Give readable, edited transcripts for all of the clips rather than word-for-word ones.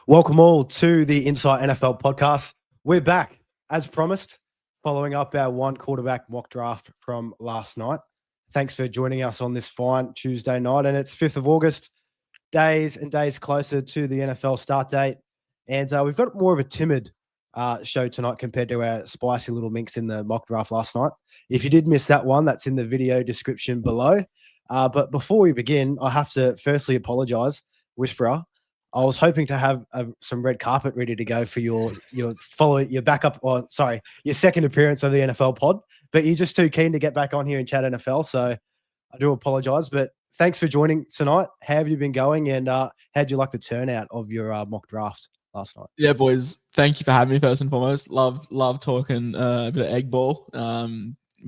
Welcome all to the Insight NFL podcast. We're back, as promised, following up our one quarterback mock draft from last night. Thanks for joining us on this fine Tuesday night. And it's 5th of August, days and days closer to the NFL start date. And we've got more of a timid show tonight compared to our spicy little minx in the mock draft last night. If you did miss that one, that's in the video description below. But before we begin, I have to firstly apologize, Whisperer. I was hoping to have some red carpet ready to go for your backup, or sorry, your second appearance of the NFL pod, but you're just too keen to get back on here and chat NFL. So I do apologize, but thanks for joining tonight. How have you been going, and how'd you like the turnout of your mock draft last night? Yeah, boys, thank you for having me first and foremost. Love talking a bit of egg ball.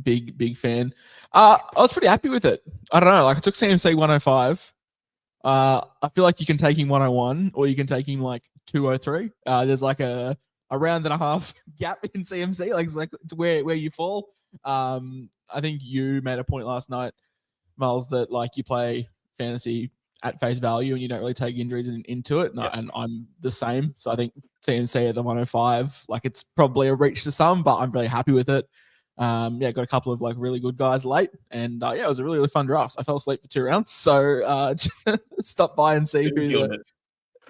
Big fan. I was pretty happy with it. I don't know, like I took CMC 105. I feel like you can take him 101 or you can take him like 203. There's like a round and a half gap in CMC, like it's where you fall. I think you made a point last night, Miles, that like you play fantasy at face value and you don't really take injuries into it. And I'm the same. So I think CMC at the 105, like it's probably a reach to some, but I'm really happy with it. Got a couple of like really good guys late, and it was a really fun draft. I fell asleep for 2 rounds, so stop by and see who.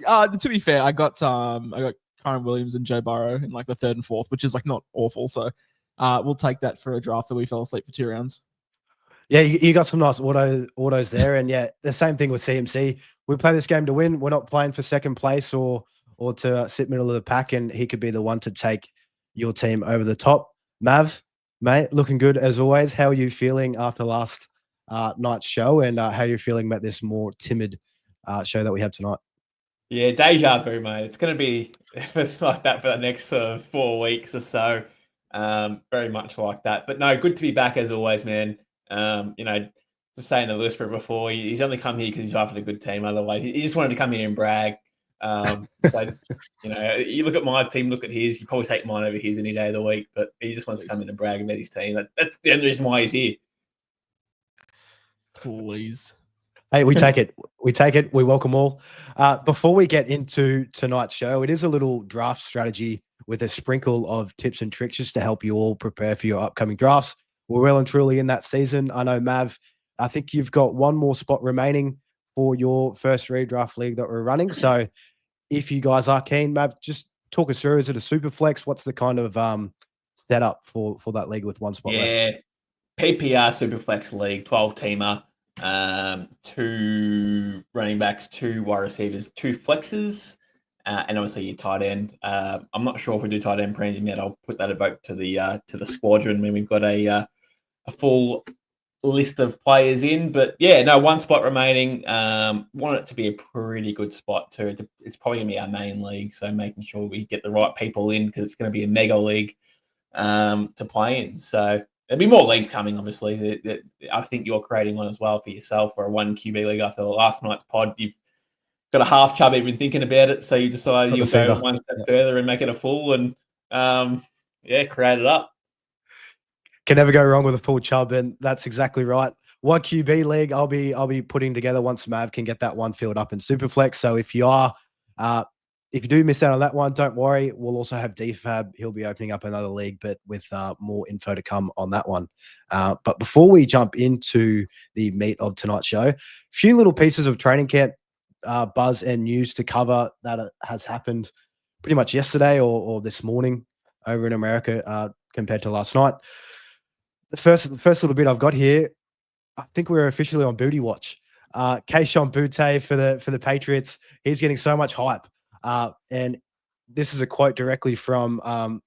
To be fair, I got Kyron Williams and Joe Burrow in like the 3rd and 4th, which is like not awful. So we'll take that for a draft that we fell asleep for 2 rounds. Yeah, you got some nice autos there, and the same thing with CMC. We play this game to win. We're not playing for second place or to sit middle of the pack, and he could be the one to take your team over the top. Mav, mate, looking good as always. How are you feeling after last night's show, and how are you feeling about this more timid show that we have tonight? Yeah, deja vu, mate. It's going to be like that for the next 4 weeks or so. Very much like that. But no, good to be back as always, man. Just saying to Whisperer before, he's only come here because he's after a good team. Otherwise, he just wanted to come here and brag. You look at my team, look at his. You probably take mine over his any day of the week, but he just wants to come in and brag about his team. That's the only reason why he's here. Please. Hey, we take it. We take it. We welcome all. Before we get into tonight's show, it is a little draft strategy with a sprinkle of tips and tricks just to help you all prepare for your upcoming drafts. We're well and truly in that season. I know, Mav, I think you've got one more spot remaining for your first redraft league that we're running. So if you guys are keen, Mav, just talk us through. Is it a super flex? What's the kind of setup for that league with one spot left? Yeah, PPR Superflex League, 12-teamer. 2 running backs, 2 wide receivers, 2 flexes, and obviously your tight end. I'm not sure if we do tight end premium yet. I'll put that a vote to the squadron when we've got a full list of players in. But one spot remaining. Want it to be a pretty good spot too. It's probably gonna be our main league, so making sure we get the right people in because it's going to be a mega league to play in. So there'll be more leagues coming, obviously. That I think you're creating one as well for yourself for a 1 QB league after last night's pod. You've got a half chub even thinking about it, so you decided you'll go one step further and make it a full and create it up. Can never go wrong with a full chub, and that's exactly right. 1 QB league, I'll be putting together once Mav can get that one filled up in Superflex. So if you do miss out on that one, don't worry. We'll also have DFAB. He'll be opening up another league, but with more info to come on that one. But before we jump into the meat of tonight's show, a few little pieces of training camp buzz and news to cover that has happened pretty much yesterday or this morning over in America compared to last night. The first little bit I've got here, I think we're officially on booty watch. Kayshon Boutte for the Patriots. He's getting so much hype. And this is a quote directly from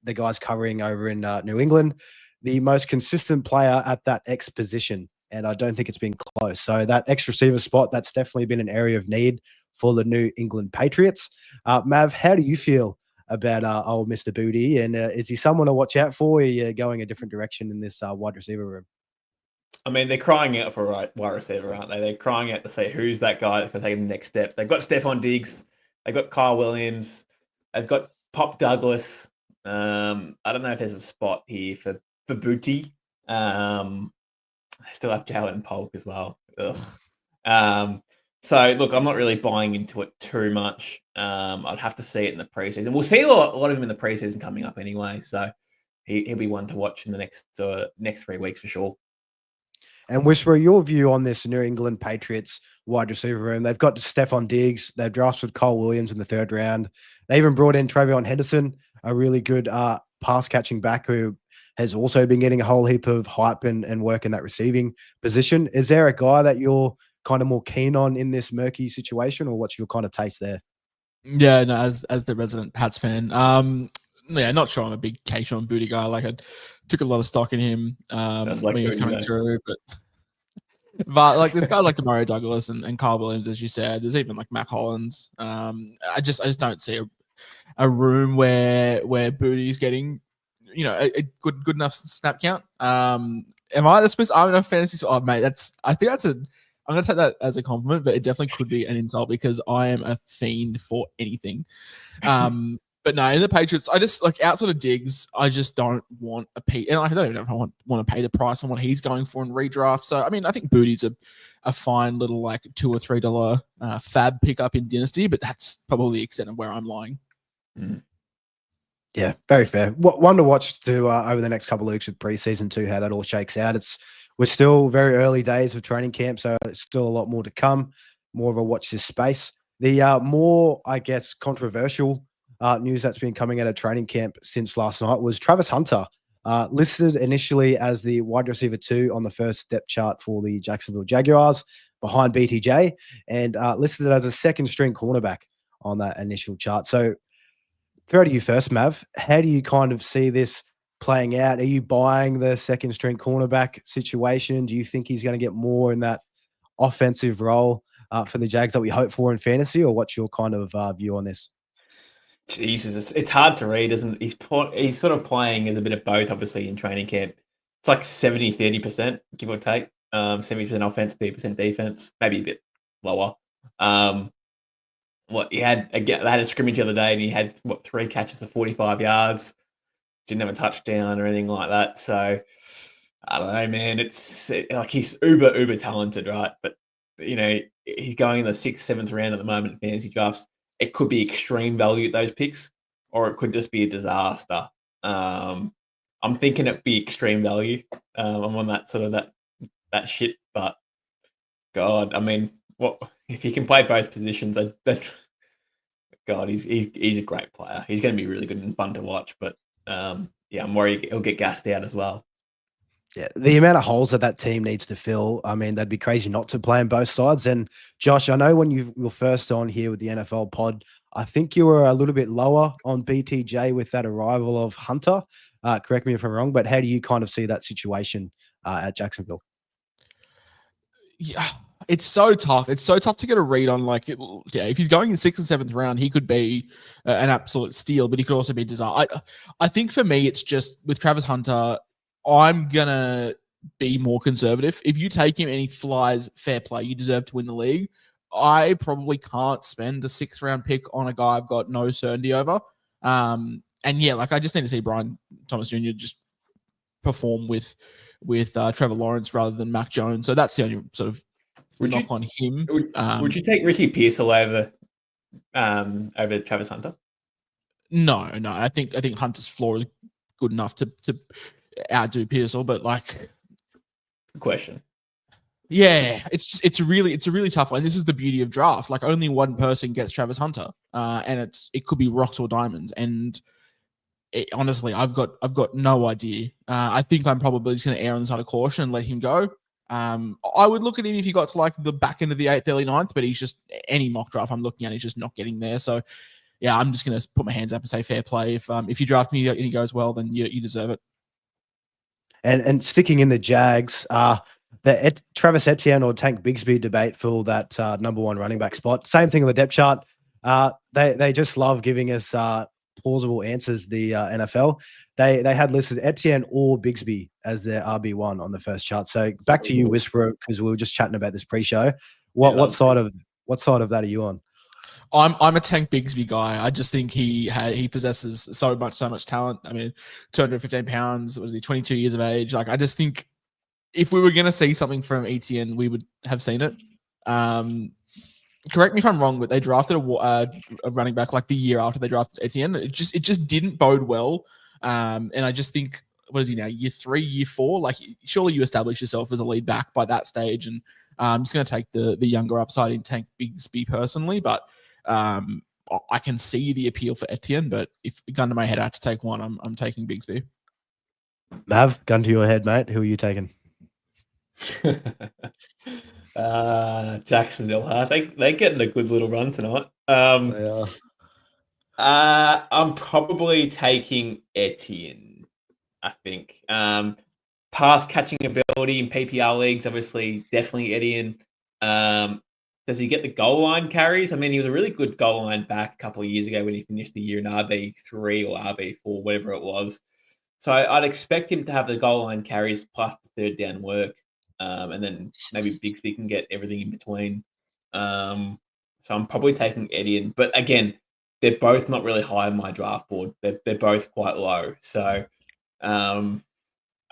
the guys covering over in New England, the most consistent player at that X position. And I don't think it's been close. So that X receiver spot, that's definitely been an area of need for the New England Patriots. Mav, how do you feel about old Mr. Booty? And is he someone to watch out for? Or are you going a different direction in this wide receiver room? I mean, they're crying out for a wide receiver, aren't they? They're crying out to say who's that guy that's going to take them the next step. They've got Stephon Diggs. They've got Kyle Williams. They've got Pop Douglas. I don't know if there's a spot here for Booty. They still have Jalen Polk as well. So look, I'm not really buying into it too much. I'd have to see it in the preseason. We'll see a lot of him in the preseason coming up anyway. So he'll be one to watch in the next 3 weeks for sure. And Whisperer, your view on this New England Patriots wide receiver room? They've got Stephon Diggs. They've drafted Cole Williams in the 3rd round. They even brought in Travion Henderson, a really good pass catching back who has also been getting a whole heap of hype and work in that receiving position. Is there a guy that you're kind of more keen on in this murky situation, or what's your kind of taste there? Yeah, no, as the resident Pats fan, yeah, not sure I'm a big Keyshawn Booty guy. Like I took a lot of stock in him when he was coming through, but like there's guys like Demario Douglas and Carl Williams, as you said. There's even like Mac Hollins. I just don't see a room where Booty's getting, a good enough snap count. Am I the Smith? I'm in a fantasy. Oh, mate, I'm gonna take that as a compliment, but it definitely could be an insult because I am a fiend for anything. But no, in the Patriots, I just like outside of Diggs, I just don't want and I don't even know if I want to pay the price on what he's going for in redraft. So I mean, I think Booty's a fine little like $2 or $3 fab pickup in Dynasty, but that's probably the extent of where I'm lying. Mm. Yeah, very fair. One to watch to over the next couple of weeks with preseason too, how that all shakes out. We're still very early days of training camp, so it's still a lot more to come. More of a watch this space. The more, I guess, controversial news that's been coming out of training camp since last night was Travis Hunter, listed initially as the wide receiver 2 on the first depth chart for the Jacksonville Jaguars behind BTJ, and listed as a 2nd string cornerback on that initial chart. So throw to you first, Mav. How do you kind of see this playing out? Are you buying the 2nd string cornerback situation? Do you think he's going to get more in that offensive role for the Jags that we hope for in fantasy, or what's your kind of view on this? Jesus, it's hard to read, isn't it? He's sort of playing as a bit of both, obviously, in training camp. It's like 70-30%, give or take. 70% offense, 30% defense, maybe a bit lower. They had a scrimmage the other day, and he had 3 catches of 45 yards. Didn't have a touchdown or anything like that. So I don't know, man. It's like he's uber talented, right? But he's going in the 6th, 7th round at the moment in fantasy drafts. It could be extreme value at those picks, or it could just be a disaster. I'm thinking it'd be extreme value. I'm on that sort of that shit, but God, I mean, what if he can play both positions? God, he's a great player. He's going to be really good and fun to watch. But yeah, I'm worried he'll get gassed out as well. Yeah, the amount of holes that team needs to fill, I mean, that'd be crazy not to play on both sides. And Josh, I know when you were first on here with the NFL pod, I think you were a little bit lower on BTJ with that arrival of Hunter. Correct me if I'm wrong, but how do you kind of see that situation at Jacksonville? Yeah, it's so tough. It's so tough to get a read on. Like, if he's going in 6th and 7th round, he could be an absolute steal, but he could also be a disaster. I think for me, it's just with Travis Hunter, I'm gonna be more conservative. If you take him and he flies, fair play. You deserve to win the league. I probably can't spend a 6th round pick on a guy I've got no certainty over. And yeah, like I just need to see Brian Thomas Jr. just perform with Trevor Lawrence rather than Mac Jones. So that's the only sort of knock on him. Would you take Ricky Pearsall over Travis Hunter? No. I think Hunter's floor is good enough to outdo Pearsall, but like, good question. Yeah, it's a really tough one. This is the beauty of draft. Like only one person gets Travis Hunter, and it could be rocks or diamonds. And honestly, I've got no idea. I think I'm probably just going to err on the side of caution and let him go. I would look at him if he got to like the back end of the 8th, early 9th, but he's just any mock draft I'm looking at, he's just not getting there. So yeah, I'm just going to put my hands up and say fair play. If you draft me and he goes well, then you deserve it. And sticking in the Jags, the Travis Etienne or Tank Bigsby debate for that number 1 running back spot. Same thing on the depth chart. They just love giving us plausible answers. The NFL they had listed Etienne or Bigsby as their RB1 on the first chart. So back to you, Whisperer, because we were just chatting about this pre-show. What side of that are you on? I'm a Tank Bigsby guy. I just think he possesses so much talent. I mean, 215 pounds. Was he 22 years of age? Like, I just think if we were going to see something from Etienne, we would have seen it. correct me if I'm wrong, but they drafted a running back like the year after they drafted Etienne. It just didn't bode well. And I just think, what is he now? Year 3, year 4? Like, surely you establish yourself as a lead back by that stage. And I'm just going to take the younger upside in Tank Bigsby personally, but I can see the appeal for Etienne. But if gun to my head, I had to take one. I'm taking Bigsby. Mav, gun to your head, mate. Who are you taking? Jacksonville. I think they're getting a good little run tonight. Yeah. I'm probably taking Etienne. I think pass catching ability in PPR leagues, obviously, definitely Etienne. Does he get the goal line carries? I mean, he was a really good goal line back a couple of years ago when he finished the year in RB3 or RB4, whatever it was. So I'd expect him to have the goal line carries plus the third down work. And then maybe Bigsby can get everything in between. So I'm probably taking Etienne. But again, they're both not really high on my draft board. They're both quite low. So, I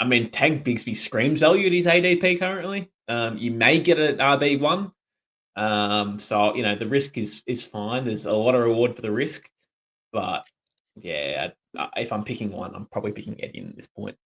mean, Tank Bigsby screams value at his ADP currently. You may get an RB1. So, the risk is fine. There's a lot of reward for the risk. But, yeah, if I'm picking one, I'm probably picking Etienne at this point.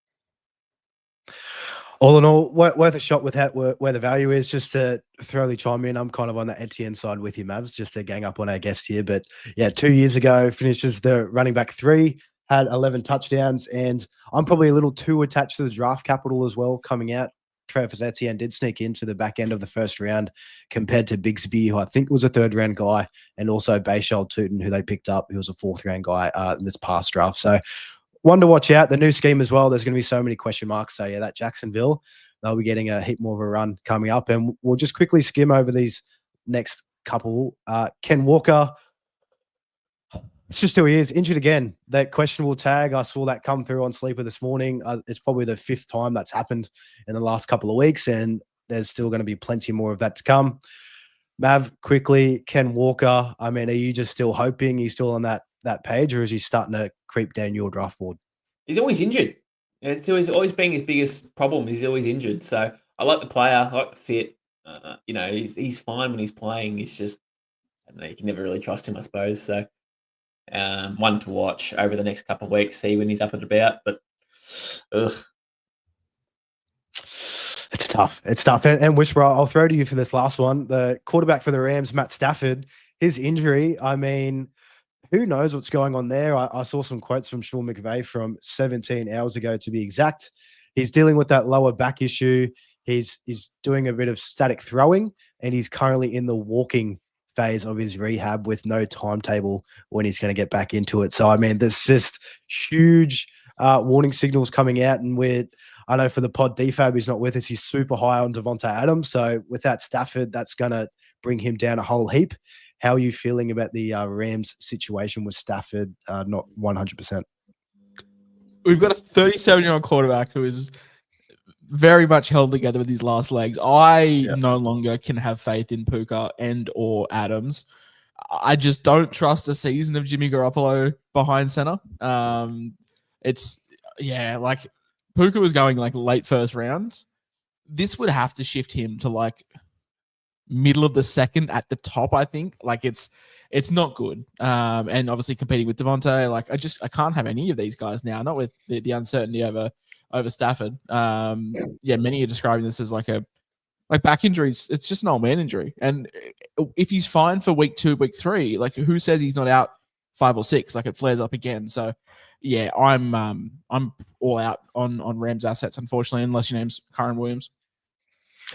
All in all, worth a shot with that, where the value is. Just to thoroughly chime in, I'm kind of on the Etienne side with you, Mavs, just to gang up on our guests here. But yeah, 2 years ago, finishes the running back 3, had 11 touchdowns, and I'm probably a little too attached to the draft capital as well coming out. Travis Etienne did sneak into the back end of the first round compared to Bigsby, who I think was a 3rd-round guy, and also Bayshall Tootin, who they picked up, who was a 4th-round guy in this past draft. So one to watch out. The new scheme as well. There's going to be so many question marks. So yeah, that Jacksonville, they'll be getting a heap more of a run coming up. And we'll just quickly skim over these next couple. Ken Walker, it's just who he is. Injured again. That questionable tag, I saw that come through on Sleeper this morning. It's probably the 5th time that's happened in the last couple of weeks, and there's still going to be plenty more of that to come. Mav, quickly, Ken Walker. I mean, are you just still hoping he's still on that page, or is he starting to creep down your draft board? He's always injured. It's always been his biggest problem. He's always injured. So I like the player, I like the fit. He's fine when he's playing. He's just, I don't know, you can never really trust him, I suppose. So one to watch over the next couple of weeks, see when he's up and about. But It's tough. And Whisperer, I'll throw to you for this last one. The quarterback for the Rams, Matt Stafford, his injury, I mean, who knows what's going on there? I saw some quotes from Sean McVay from 17 hours ago, to be exact. He's dealing with that lower back issue. He's doing a bit of static throwing, and he's currently in the walking phase of his rehab with no timetable when he's going to get back into it. So, I mean, there's just huge warning signals coming out, and I know for the pod, DFAB is not with us. He's super high on Devontae Adams. So with that Stafford, that's going to bring him down a whole heap. How are you feeling about the Rams situation with Stafford not 100%? We've got a 37-year-old quarterback who is very much held together with his last legs. I no longer can have faith in Puka and or Adams. I just don't trust a season of Jimmy Garoppolo behind center. Like Puka was going like late 1st round. This would have to shift him to like middle of the 2nd at the top, I think. Like it's not good. And obviously competing with Devontae, like I can't have any of these guys now, not with the uncertainty over Stafford. Many are describing this as like back injuries. It's just an old man injury. And if he's fine for week 2, week 3, like who says he's not out 5 or 6? Like it flares up again. So yeah, I'm all out on Rams assets, unfortunately, unless your name's Kyren Williams.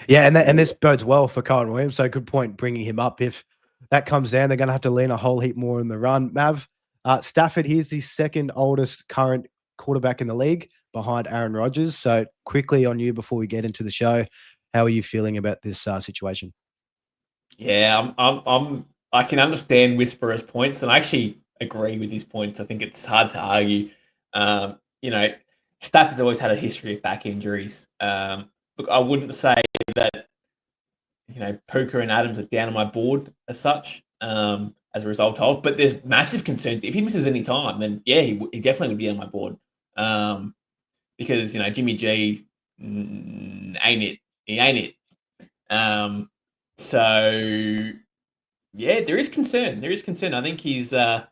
Yeah, and this bodes well for Kyren Williams. So good point bringing him up. If that comes down, they're going to have to lean a whole heap more in the run. Mav, Stafford, he's the 2nd oldest current quarterback in the league behind Aaron Rodgers. So quickly on you before we get into the show, how are you feeling about this situation? Yeah, I can understand Whisperer's points, and I actually agree with his points. I think it's hard to argue. Stafford's always had a history of back injuries. Look, I wouldn't say that Puka and Adams are down on my board as such as a result of, but there's massive concerns. If he misses any time, then yeah, he definitely would be on my board because Jimmy G ain't it. He ain't it. So Yeah, there is concern. There is concern. I think he's. I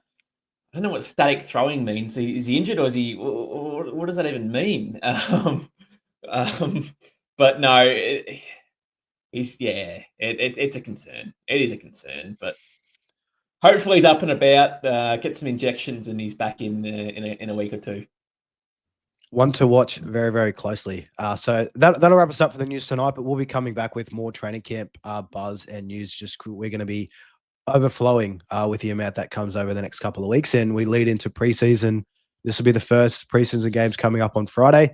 don't know what static throwing means. Is he injured or is he? What does that even mean? Um, but no, he's it's a concern. It is a concern, but hopefully he's up and about. Get some injections and he's back in a week or two. One to watch very, very closely. So that'll wrap us up for the news tonight, but we'll be coming back with more training camp buzz and news. We're going to be overflowing with the amount that comes over the next couple of weeks, and we lead into preseason. This will be the first preseason games coming up on Friday,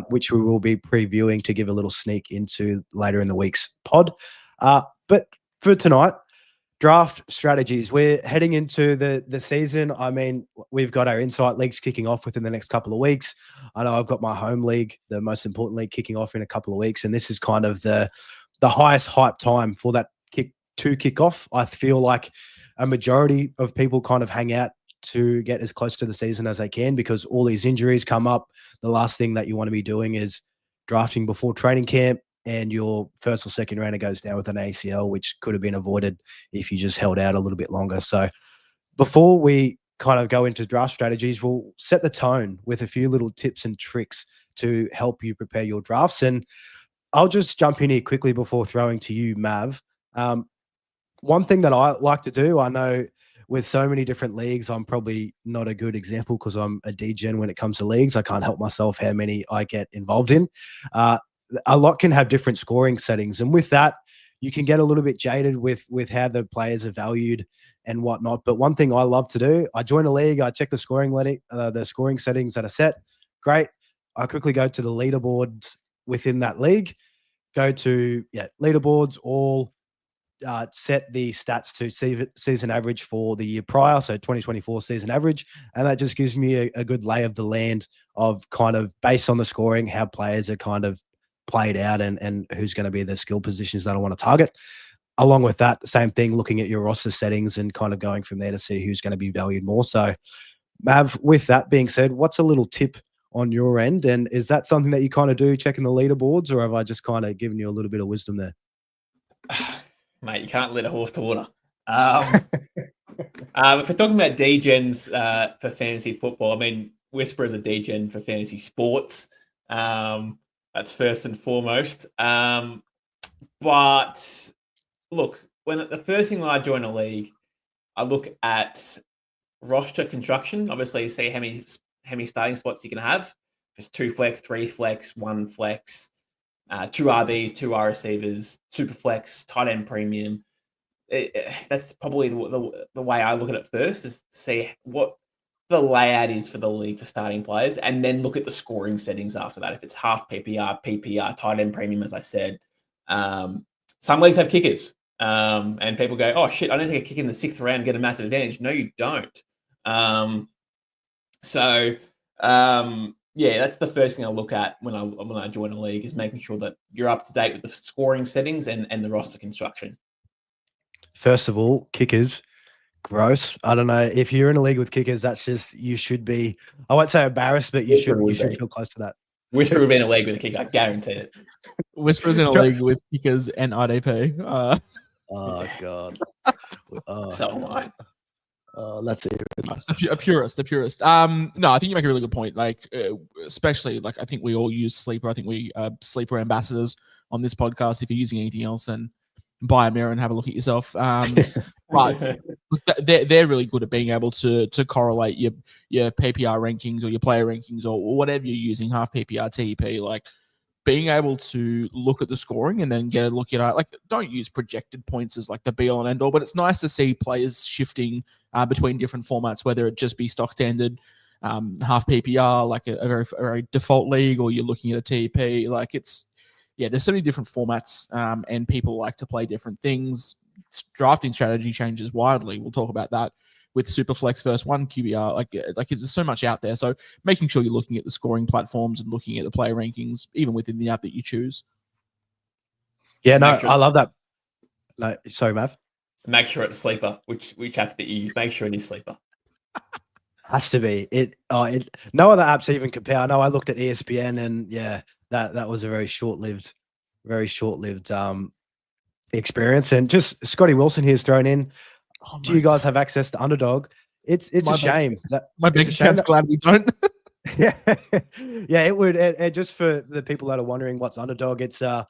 which we will be previewing to give a little sneak into later in the week's pod. But for tonight, draft strategies. We're heading into the season. I mean, we've got our Insight leagues kicking off within the next couple of weeks. I know I've got my home league, the most important league, kicking off in a couple of weeks, and this is kind of the highest hype time for that kick off. I feel like a majority of people kind of hang out to get as close to the season as they can because all these injuries come up. The last thing that you want to be doing is drafting before training camp and your first or second rounder goes down with an ACL, which could have been avoided if you just held out a little bit longer. So before we kind of go into draft strategies, we'll set the tone with a few little tips and tricks to help you prepare your drafts. And I'll just jump in here quickly before throwing to you, Mav. One thing that I like to do, I know with so many different leagues, I'm probably not a good example because I'm a degen when it comes to leagues. I can't help myself how many I get involved in. A lot can have different scoring settings. And with that, you can get a little bit jaded with how the players are valued and whatnot. But one thing I love to do, I join a league, I check the scoring settings that are set. Great. I quickly go to the leaderboards within that league, go to leaderboards, all set the stats to season average for the year prior, so 2024 season average, and that just gives me a good lay of the land of kind of based on the scoring, how players are kind of played out and who's going to be the skill positions that I want to target. Along with that, same thing, looking at your roster settings and kind of going from there to see who's going to be valued more. So, Mav, with that being said, what's a little tip on your end? And is that something that you kind of do, checking the leaderboards, or have I just kind of given you a little bit of wisdom there? Mate, you can't lead a horse to water. If we're talking about degens for fantasy football, I mean, Whisperer is a degen for fantasy sports. That's first and foremost. But look, when the first thing when I join a league, I look at roster construction. Obviously, you see how many starting spots you can have. If it's 2 flex, 3 flex, 1 flex, 2 RBs, 2 R receivers, super flex, tight end premium. That's probably the way I look at it first, is to see what the layout is for the league for starting players, and then look at the scoring settings after that. If it's half PPR, tight end premium, as I said. Some leagues have kickers, and people go, oh shit, I don't take a kick in the 6th round and get a massive advantage. No, you don't. Yeah, that's the first thing I look at when I join a league, is making sure that you're up to date with the scoring settings and the roster construction. First of all, kickers, gross. I don't know if you're in a league with kickers. That's just, you should be, I won't say embarrassed, but you should feel close to that. Whisperer would be in a league with a kicker, I guarantee it. Whisperer's in a league with kickers and IDP. Oh god. So am I. That's it. A purist. No, I think you make a really good point. Like, especially like, I think we all use Sleeper. I think we are Sleeper ambassadors on this podcast. If you're using anything else, then buy a mirror and have a look at yourself. But they're really good at being able to correlate your PPR rankings or your player rankings or whatever you're using, half PPR, TEP, like being able to look at the scoring and then get a look at, like, don't use projected points as like the be all and end all, but it's nice to see players shifting between different formats, whether it just be stock standard, half PPR, like a very default league, or you're looking at a TEP. Like, it's, there's so many different formats, and people like to play different things. Drafting strategy changes widely. We'll talk about that with Superflex versus 1 QBR. Like there's so much out there. So making sure you're looking at the scoring platforms and looking at the player rankings, even within the app that you choose. Yeah, no, I love that. No, sorry, Mav. Make sure it's Sleeper, which app that you use. Make sure it is Sleeper. Has to be. No other apps even compare. I know I looked at ESPN, and that was a very short-lived experience. And just Scotty Wilson here's thrown in. Oh, Do you guys have access to Underdog? It's My a shame that My bank account's glad we don't. yeah, yeah, it would. And just for the people that are wondering what's Underdog, it's how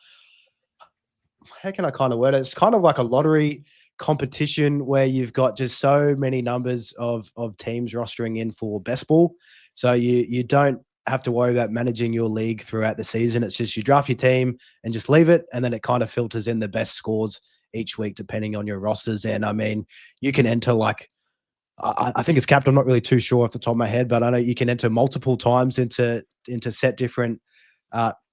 can I kind of word it? It's kind of like a lottery competition where you've got just so many numbers of teams rostering in for best ball, so you don't have to worry about managing your league throughout the season. It's just you draft your team and just leave it, and then it kind of filters in the best scores each week depending on your rosters. And I mean, you can enter like I think it's capped. I'm not really too sure off the top of my head, but I know you can enter multiple times into set different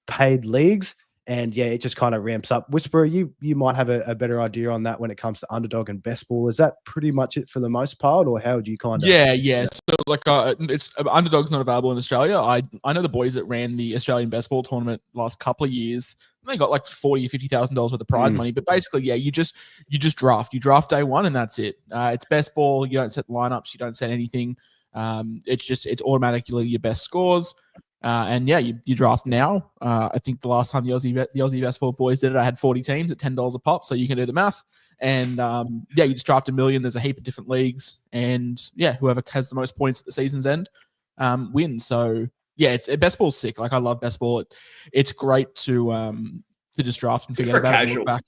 paid leagues, and yeah, it just kind of ramps up. Whisperer, you might have a better idea on that when it comes to Underdog and Best Ball. Is that pretty much it for the most part, or how would you kind of? Yeah. So like, it's Underdog's not available in Australia. I know the boys that ran the Australian Best Ball tournament last couple of years. They got like $40,000 or $50,000 worth of prize money, but basically, yeah, you just draft. You draft day one, and that's it. It's best ball. You don't set lineups. You don't set anything. It's automatically your best scores. And yeah, you draft now. I think the last time the Aussie Best Ball boys did it, I had 40 teams at $10 a pop, so you can do the math. And yeah, you just draft 1 million. There's a heap of different leagues, and yeah, whoever has the most points at the season's end wins. So yeah, best ball's sick. Like I love best ball. It's great to just draft and forget about it. And look back.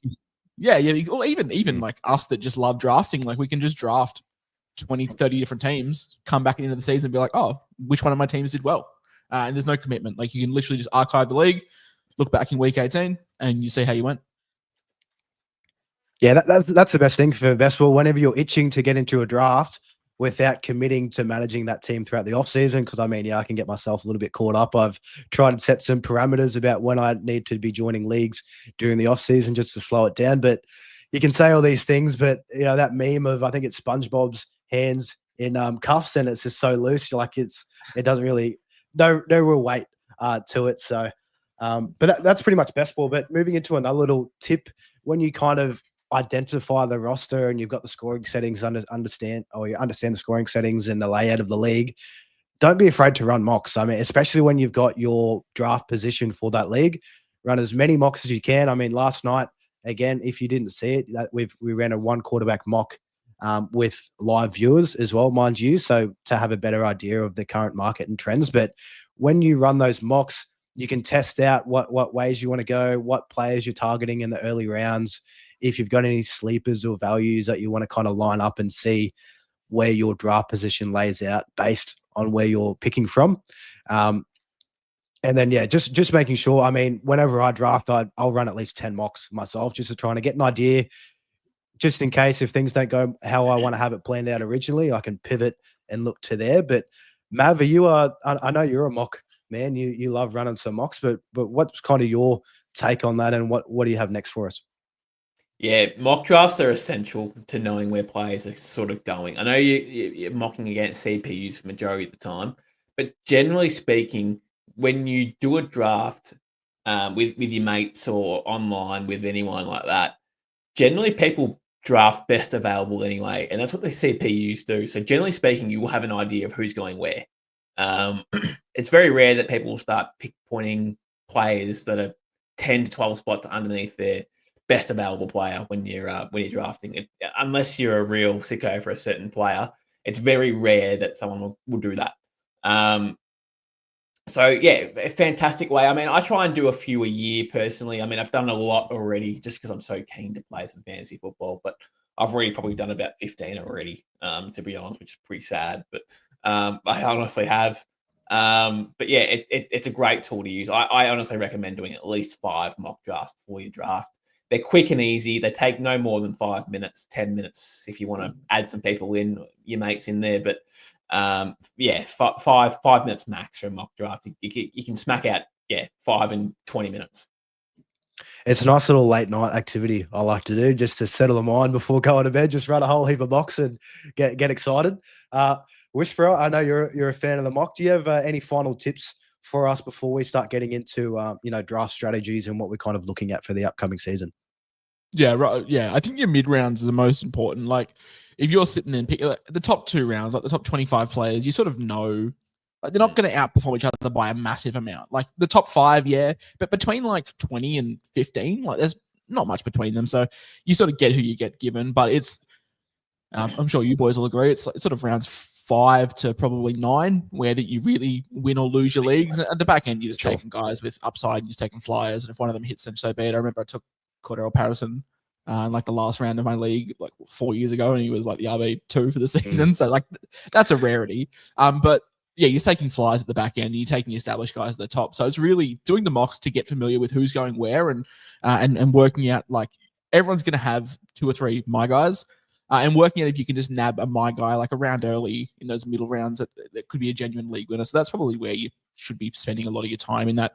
Yeah. Or even like us that just love drafting. Like we can just draft 20, 30 different teams, come back at the end of the season and be like, oh, which one of my teams did well? And there's no commitment. Like you can literally just archive the league, look back in week 18, and you see how you went. Yeah, that's the best thing for best ball. Whenever you're itching to get into a draft without committing to managing that team throughout the off season, because I mean, yeah, I can get myself a little bit caught up. I've tried to set some parameters about when I need to be joining leagues during the off season just to slow it down. But you can say all these things, but you know that meme of I think it's SpongeBob's hands in cuffs, and it's just so loose, like it doesn't really no real weight to it. So, but that's pretty much best ball. But moving into another little tip, when you kind of identify the roster and you've got the scoring settings, you understand the scoring settings and the layout of the league, don't be afraid to run mocks. I mean, especially when you've got your draft position for that league, run as many mocks as you can. I mean, last night, again, if you didn't see it, that we ran a 1 quarterback mock with live viewers as well, mind you, so to have a better idea of the current market and trends. But when you run those mocks, you can test out what ways you want to go, what players you're targeting in the early rounds, if you've got any sleepers or values that you want to kind of line up and see where your draft position lays out based on where you're picking from. And then, yeah, just making sure, I mean, whenever I draft, I'll run at least 10 mocks myself just to try and get an idea, just in case if things don't go how I want to have it planned out originally, I can pivot and look to there. But Mav, I know you're a mock man. You love running some mocks, but what's kind of your take on that, and what do you have next for us? Yeah, mock drafts are essential to knowing where players are sort of going. I know you're mocking against CPUs for majority of the time, but generally speaking, when you do a draft with your mates or online with anyone like that, generally people draft best available anyway, and that's what the CPUs do. So generally speaking, you will have an idea of who's going where. It's very rare that people will start pointing players that are 10 to 12 spots underneath their best available player when you're drafting it, unless you're a real sicko for a certain player. It's very rare that someone will do that. So yeah, a fantastic way. I mean, I try and do a few a year personally. I mean, I've done a lot already just because I'm so keen to play some fantasy football, but I've already probably done about 15 already, to be honest, which is pretty sad, but I honestly have. But yeah, it's a great tool to use. I honestly recommend doing at least 5 mock drafts before you draft. They're quick and easy. They take no more than 5 minutes, 10 minutes if you want to add some people in, your mates in there. But yeah, 5 minutes max for a mock draft. You can smack out 5 in 20 minutes. It's a nice little late night activity I like to do just to settle the mind before going to bed. Just run a whole heap of mocks and get excited. Whisperer, I know you're a fan of the mock. Do you have any final tips for us before we start getting into draft strategies and what we're kind of looking at for the upcoming season? Yeah, right. Yeah, I think your mid rounds are the most important. Like, if you're sitting there and pick the top 2 rounds, like the top 25 players, you sort of know, like, they're not going to outperform each other by a massive amount. Like the top 5, yeah, but between like 20 and 15, like there's not much between them. So you sort of get who you get given, but it's, I'm sure you boys will agree, it's sort of rounds 5 to probably 9 where that you really win or lose your leagues. At the back end, you're just taking guys with upside, you're just taking flyers, and if one of them hits, then so be it. I remember I took Cordero Patterson in like the last round of my league like 4 years ago, and he was like the RB2 for the season. So like that's a rarity. But yeah, you're taking flyers at the back end, and you're taking established guys at the top. So it's really doing the mocks to get familiar with who's going where, and working out like everyone's going to have 2 or 3 my guys, and working out if you can just nab a my guy like a round early in those middle rounds that could be a genuine league winner. So that's probably where you should be spending a lot of your time, in that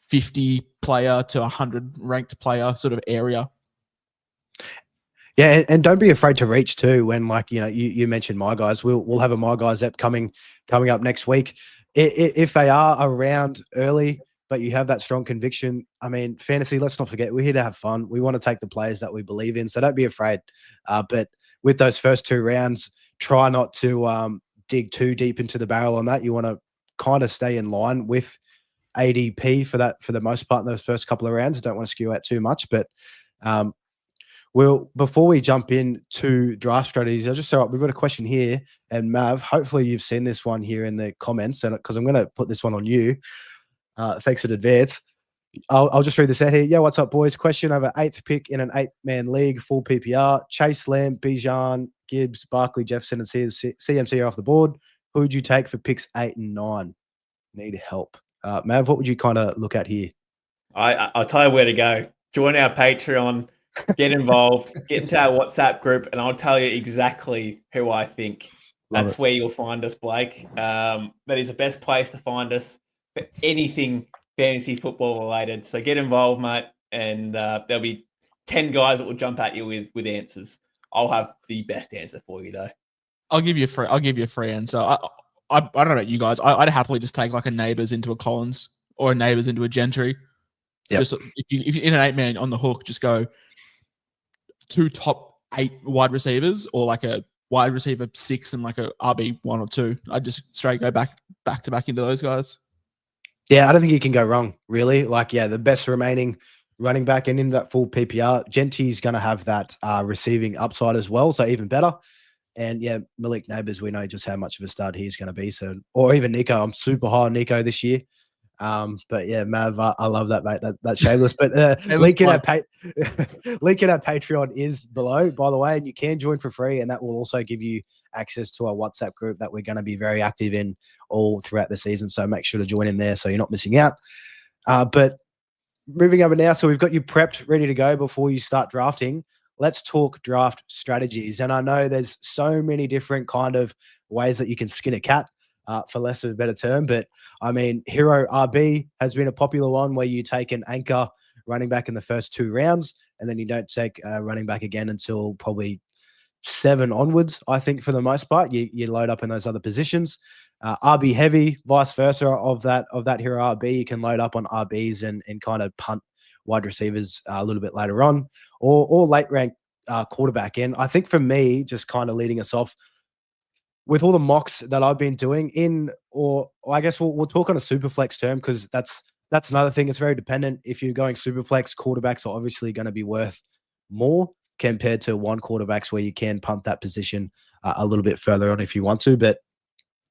50 player to 100 ranked player sort of area. Yeah, and don't be afraid to reach too. When like you mentioned my guys, we'll have a my guys app coming up next week. If they are around early, but you have that strong conviction, I mean, fantasy. Let's not forget, we're here to have fun. We want to take the players that we believe in, so don't be afraid. But with those first 2 rounds, try not to dig too deep into the barrel on that. You want to kind of stay in line with ADP for the most part in those first couple of rounds. Don't want to skew out too much, but well, before we jump into draft strategies, I'll just say, we've got a question here, and Mav, hopefully you've seen this one here in the comments, and because I'm going to put this one on you. Thanks in advance. I'll just read this out here. Yeah, what's up, boys? Question over 8th pick in an 8-man league, full PPR. Chase, Lamb, Bijan, Gibbs, Barkley, Jefferson, and CMC are off the board. Who would you take for picks 8 and 9? Need help. Mav, what would you kind of look at here? I'll tell you where to go. Join our Patreon. Get involved, get into our WhatsApp group, and I'll tell you exactly who I think. That's where you'll find us, Blake. That is the best place to find us for anything fantasy football related. So get involved, mate, and there'll be 10 guys that will jump at you with answers. I'll have the best answer for you, though. I'll give you a free answer. I don't know about you guys. I'd happily just take like a Neighbours into a Collins or a Neighbours into a Gentry. Yep. Just if you're in an 8-man on the hook, just go 2 top 8 wide receivers, or like a wide receiver 6 and like a RB 1 or 2. I'd just straight go back to back into those guys. Yeah, I don't think you can go wrong, really. Like, yeah, the best remaining running back and in that full PPR, Genty's going to have that receiving upside as well, so even better. And yeah, Malik Neighbours, we know just how much of a stud he's going to be. So, or even Nico, I'm super high on Nico this year. But yeah, Mav, I love that, mate. That's shameless. But link in our Patreon is below, by the way, and you can join for free, and that will also give you access to our WhatsApp group that we're going to be very active in all throughout the season. So make sure to join in there so you're not missing out. But moving over now, so we've got you prepped, ready to go before you start drafting. Let's talk draft strategies. And I know there's so many different kind of ways that you can skin a cat. For less of a better term. But I mean, Hero RB has been a popular one where you take an anchor running back in the first 2 rounds, and then you don't take running back again until probably 7 onwards. I think for the most part, you load up in those other positions. RB heavy, vice versa of that Hero RB, you can load up on RBs and kind of punt wide receivers a little bit later on, or late rank quarterback. And I think for me, just kind of leading us off, with all the mocks that I've been doing or I guess we'll talk on a super flex term, because that's another thing. It's very dependent. If you're going super flex, quarterbacks are obviously going to be worth more compared to 1 quarterbacks where you can punt that position a little bit further on if you want to. But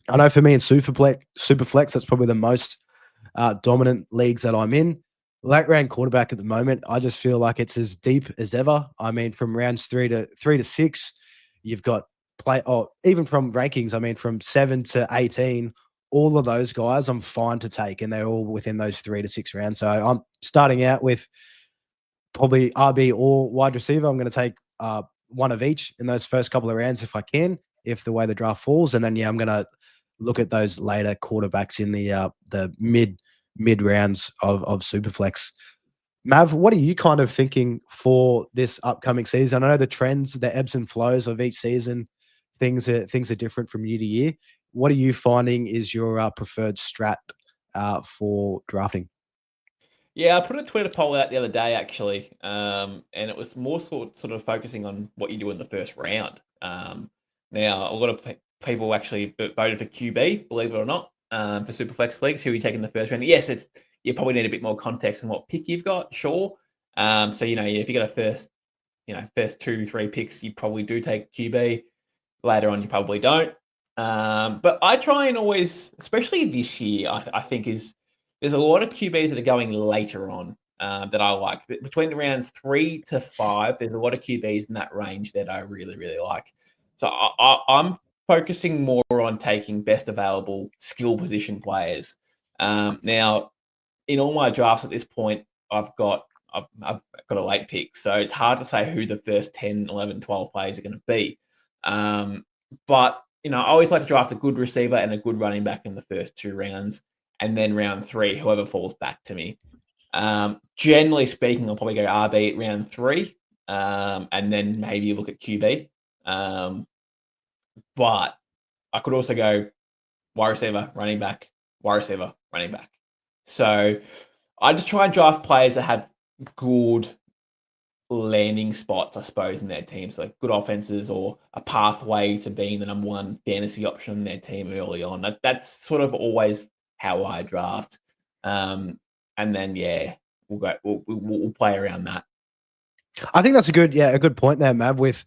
I know for me in super flex, that's probably the most dominant leagues that I'm in. Late round quarterback at the moment, I just feel like it's as deep as ever. I mean, from rounds 3 to 6, you've got even from rankings, I mean, from 7 to 18, all of those guys I'm fine to take, and they're all within those 3 to 6 rounds. So I'm starting out with probably RB or wide receiver. I'm going to take one of each in those first couple of rounds if I can, if the way the draft falls. And then, yeah, I'm going to look at those later quarterbacks in the mid rounds of Superflex. Mav, what are you kind of thinking for this upcoming season? I know the trends, the ebbs and flows of each season, things are different from year to year. What are you finding is your preferred strat for drafting? Yeah, I put a Twitter poll out the other day, actually, and it was more sort of focusing on what you do in the first round. Now, a lot of people actually voted for QB, believe it or not, for Superflex leagues. Who you take in the first round? Yes, you probably need a bit more context on what pick you've got, sure. So if you got a first 2-3 picks, you probably do take QB. Later on, you probably don't. But I try and always, especially this year, I think there's a lot of QBs that are going later on that I like. Between rounds 3 to 5, there's a lot of QBs in that range that I really, really like. So I'm focusing more on taking best available skill position players. Now, in all my drafts at this point, I've got a late pick, so it's hard to say who the first 10, 11, 12 players are going to be. But I always like to draft a good receiver and a good running back in the first 2 rounds, and then round 3, whoever falls back to me. Generally speaking, I'll probably go RB at round 3, and then maybe look at QB. But I could also go wide receiver, running back, wide receiver, running back. So I just try and draft players that have good landing spots, I suppose, in their team. So good offenses or a pathway to being the number 1 fantasy option in their team early on. That's sort of always how I draft. And then we'll play around that. I think that's a good point there, Mav, with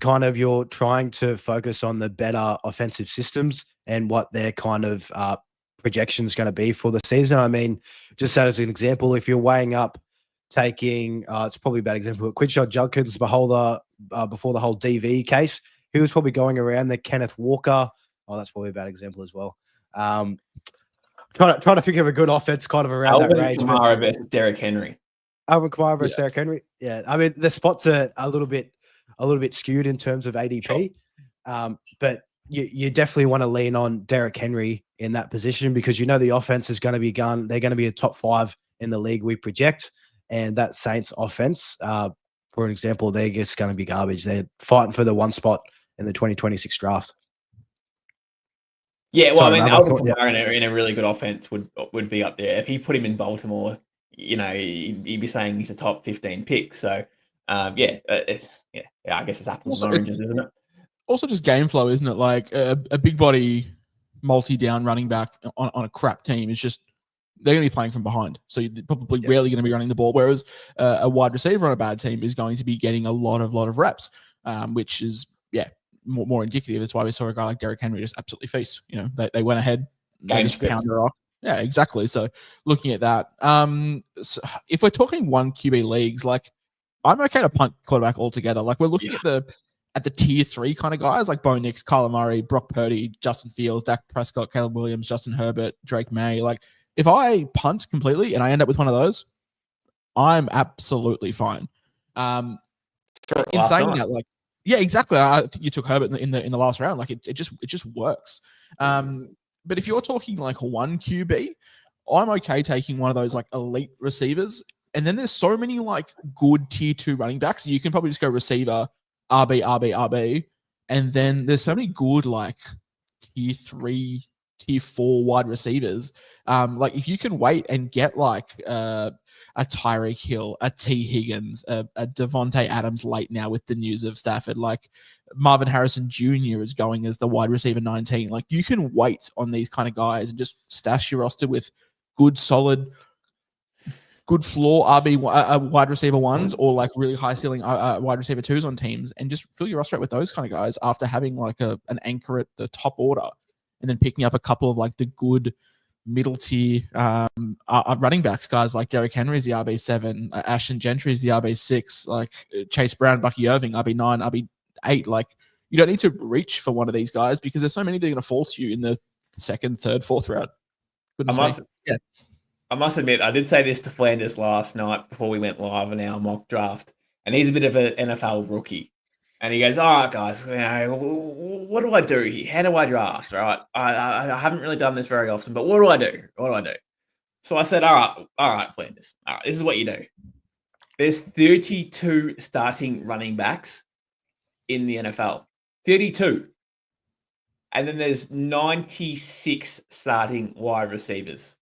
kind of you're trying to focus on the better offensive systems and what their kind of projection is going to be for the season. I mean, just as an example, if you're weighing up taking, it's probably a bad example, but Quidshot Judkins before the whole DV case, he was probably going around the Kenneth Walker. Oh, that's probably a bad example as well. Trying to think of a good offense kind of around that range. Kamara versus Derrick Henry. Alvin Kamara versus Derrick Henry. Yeah, I mean the spots are a little bit skewed in terms of ADP, but you definitely want to lean on Derrick Henry in that position because the offense is going to be gone. They're going to be a top 5 in the league we project, and that Saints offense, for an example, they're just going to be garbage. They're fighting for the 1 spot in the 2026 draft. Yeah, well, Alvin Kamara in a really good offense would be up there. If he put him in Baltimore, you'd be saying he's a top 15 pick. So, I guess it's apples and oranges, isn't it? Also, just game flow, isn't it? Like a big body, multi-down running back on a crap team is just they're going to be playing from behind, so you're probably rarely going to be running the ball. Whereas a wide receiver on a bad team is going to be getting a lot of reps, which is more indicative. That's why we saw a guy like Derrick Henry just absolutely feast. They went ahead, they just pounded rock. Yeah, exactly. So looking at that, so if we're talking 1 QB leagues, like I'm okay to punt quarterback altogether. Like we're looking at the tier 3 kind of guys like Bo Nix, Kyler Murray, Brock Purdy, Justin Fields, Dak Prescott, Caleb Williams, Justin Herbert, Drake May. Like if I punt completely and I end up with one of those, I'm absolutely fine. In saying that, like, yeah, exactly. You took Herbert in the last round. Like it just works. But if you're talking like 1 QB, I'm okay taking one of those like elite receivers. And then there's so many like good tier 2 running backs. You can probably just go receiver, RB. And then there's so many good like tier 3, tier 4 wide receivers. Like if you can wait and get like a Tyreek Hill, a T Higgins, a Devontae Adams late now with the news of Stafford, like Marvin Harrison Jr. is going as the wide receiver 19. Like you can wait on these kind of guys and just stash your roster with good, solid, good floor wide receiver 1s or like really high ceiling wide receiver 2s on teams and just fill your roster out with those kind of guys after having like an anchor at the top order and then picking up a couple of like the good middle tier running backs, guys like Derrick Henry is the RB7, Ashton Gentry is the RB6, like Chase Brown, Bucky Irving, RB9, RB8. Like you don't need to reach for one of these guys because there's so many that are going to fall to you in the 2nd, 3rd, 4th round. I must admit, I did say this to Flanders last night before we went live in our mock draft, and he's a bit of an NFL rookie. And he goes, all right, guys, what do I do here? How do I draft? All right, I haven't really done this very often, but what do I do? So I said, all right, Flanders. All right, this is what you do. There's 32 starting running backs in the NFL. 32. And then there's 96 starting wide receivers